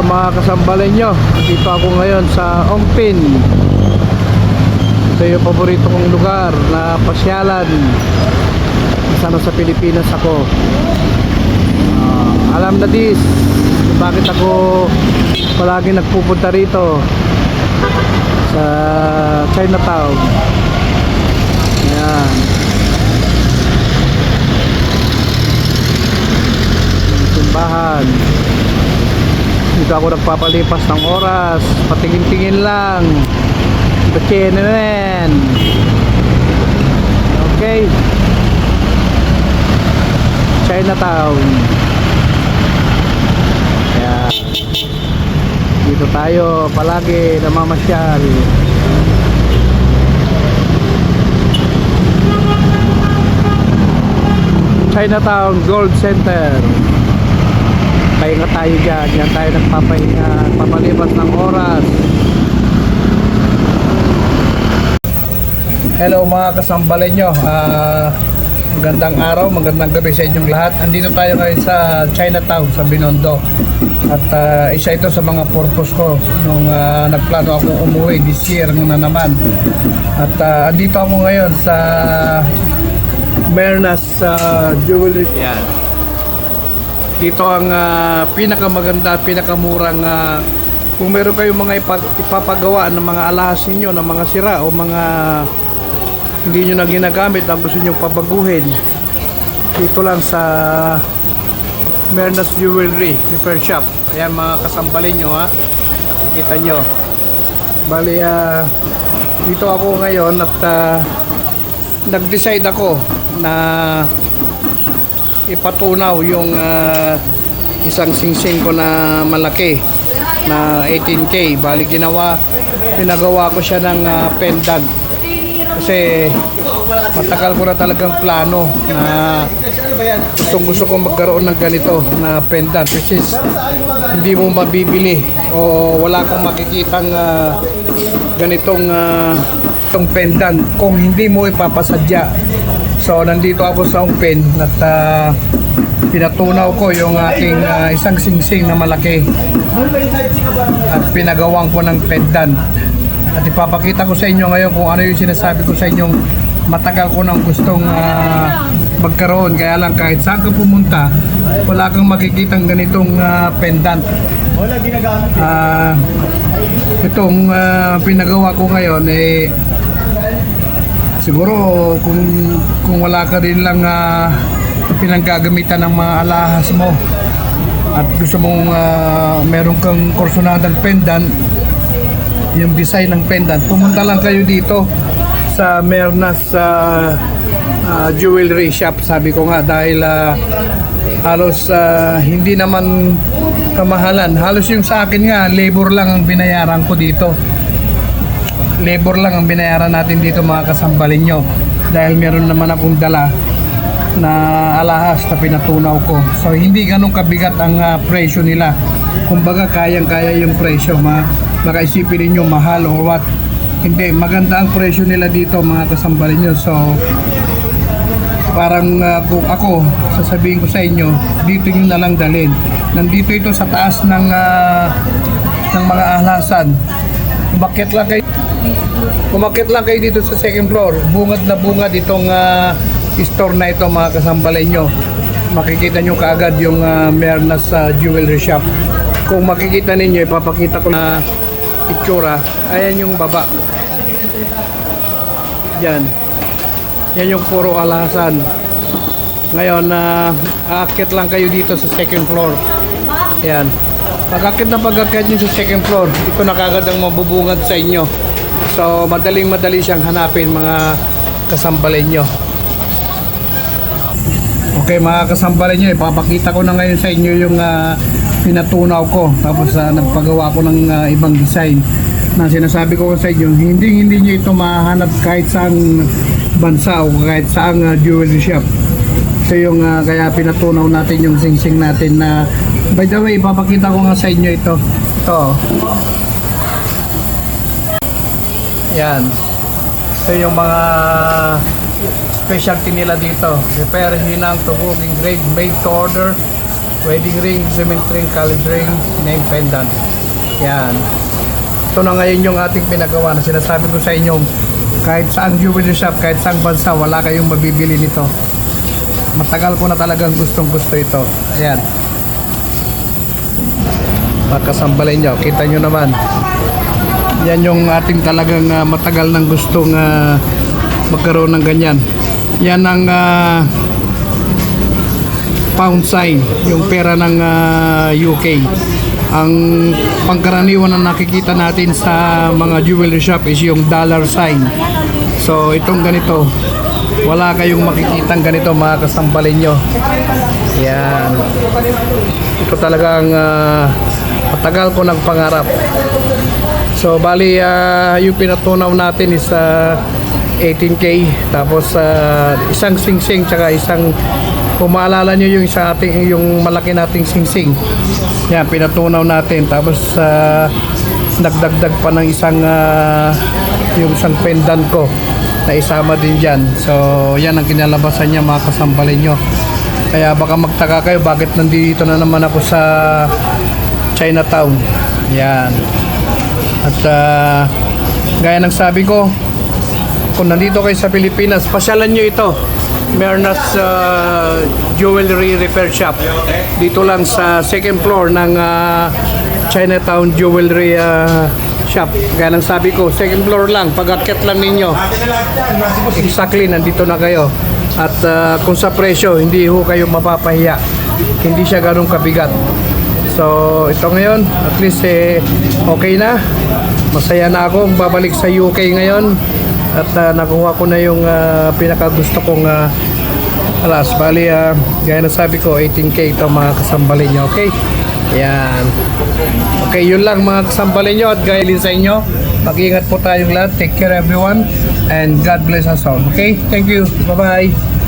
mga kasambalin nyo, dito ako ngayon sa Ongpin. Ito yung paborito kong lugar na pasyalan sana sa Pilipinas ako. Alam na this bakit ako palagi nagpupunta rito sa Chinatown. Ayan, simbahan. Dito ako nagpapalipas ng oras, patingin-tingin lang, bakinanen. Okay, Chinatown. Kaya dito tayo palagi namamasyal. Chinatown Gold Center. Pahinga tayo dyan. Yan tayo nagpapahinga, papalipas ng oras. Hello mga kasambalin nyo, magandang araw, magandang gabi sa inyong lahat. Andito tayo ngayon sa Chinatown, sa Binondo. At isa ito sa mga purpose ko nung nagplano akong umuwi this year na naman. At andito ako ngayon sa Mernas Jewelry. Yan. Dito ang pinakamaganda, pinakamurang kung meron kayong mga ipapagawa ng mga alahas ninyo, ng mga sira o mga hindi nyo na ginagamit ang gusto nyo pabaguhin, dito lang sa Mernas Jewelry Repair Shop. Ayan mga kasambalin nyo, ha, kita nyo. Bali dito ako ngayon at nag-decide ako na ipatunaw yung isang singsing ko na malaki na 18K. Bali pinagawa ko siya ng pendant kasi matagal ko na talagang plano na gusto ko magkaroon ng ganito na pendant, which is hindi mo mabibili o wala kang makikitang ganitong pendant kung hindi mo ipapasadya. So nandito ako sa Ongpin at pinatunaw ko yung aking isang singsing na malaki at pinagawan ko ng pendant. At ipapakita ko sa inyo ngayon kung ano yung sinasabi ko sa inyong matagal ko nang gustong magkaroon. Kaya lang kahit saan ka pumunta, wala kang makikitang ganitong pendant. Itong pinagawa ko ngayon siguro kung wala ka rin lang pinanggagamitan ng mga alahas mo at gusto mong meron kang kursunadang pendant, yung design ng pendant, pumunta lang kayo dito sa Mernas Jewelry Shop. Sabi ko nga dahil halos hindi naman kamahalan. Halos yung sa akin nga labor lang ang binayaran ko dito. Labor lang ang binayaran natin dito mga kasambalin nyo, dahil meron naman akong dala na alahas na pinatunaw ko. So hindi ganun kabigat ang presyo nila. Kumbaga kayang-kaya yung presyo. Baka isipin ninyo mahal or what. Hindi, maganda ang presyo nila dito mga kasambalin nyo. So parang kung ako sasabihin ko sa inyo, dito nyo na lang dalhin. Nandito ito sa taas ng mga alasan. Umakyat lang kayo dito sa second floor. Bungad na bungad itong store na ito mga kasambalin nyo. Makikita nyo kaagad yung Mernas Jewelry Shop. Kung makikita ninyo, ipapakita ko na itsura. Ayan yung baba. Yan yung puro alasan. Ngayon aakyat lang kayo dito sa second floor. Yan, pag-akyat nyo sa second floor, ito na kaagad ang mabubungad sa inyo. So madali siyang hanapin mga kasambalin nyo. Okay mga kasambalin nyo, ipapakita ko na ngayon sa inyo yung pinatunaw ko. Tapos nagpagawa ko ng ibang design na sinasabi ko sa inyo, hindi nyo ito mahanap kahit saang bansa o kahit saang jewelry shop. Ito yung kaya pinatunaw natin yung singsing natin na, by the way, ipapakita ko nga sa inyo ito. Yan. Ito yung mga specialty nila dito. Repair, hinang, tubog, engraved, made to order, wedding ring, cement ring, college ring, name pendant. Yan. Ito na ngayon yung ating pinagawa na sinasabi ko sa inyo, kahit saang jewelry shop, kahit saang bansa, wala kayong mabibili nito. Matagal ko na talagang gustong gusto ito. Ayan. Makasambalin nyo, kita nyo naman. Yan yung ating talagang matagal nang gustong magkaroon ng ganyan. Yan ang pound sign, yung pera ng UK. Ang pangkaraniwan na nakikita natin sa mga jewelry shop is yung dollar sign. So itong ganito, wala kayong makikitang ganito, mga kasambalin nyo. Yan. Ito talagang matagal ko ng pangarap. So bali yung pinatunaw natin is 18K, tapos isang singsing tsaka isang, kung maalala nyo yung isa ating, yung malaki nating singsing, yan pinatunaw natin, tapos nagdagdag pa ng isang yung isang pendant ko na isama din dyan. So yan ang kinalabasan niya, mga kasambalin nyo. Kaya baka magtaka kayo bakit nandito na naman ako sa Chinatown. Yan. At gaya ng sabi ko, kung nandito kayo sa Pilipinas, pasyalan nyo ito. Mernas Jewelry Repair Shop. Dito lang sa second floor ng Chinatown Jewelry Shop. Gaya ng sabi ko, second floor lang. Pag-akyat lang ninyo, exactly nandito na kayo. At kung sa presyo, hindi ho kayo mapapahiya. Hindi siya ganun kabigat. So ito ngayon, at least okay na. Masaya na ako babalik sa UK ngayon. At nakuha ko na yung pinakagusto kong alas. Bali, gaya na sabi ko, 18K ito, mga kasambalin nyo. Okay? Yan. Okay, yun lang mga kasambalin nyo. At gaya din sa inyo, mag-ingat po tayong lahat. Take care everyone. And God bless us all. Okay? Thank you. Bye-bye.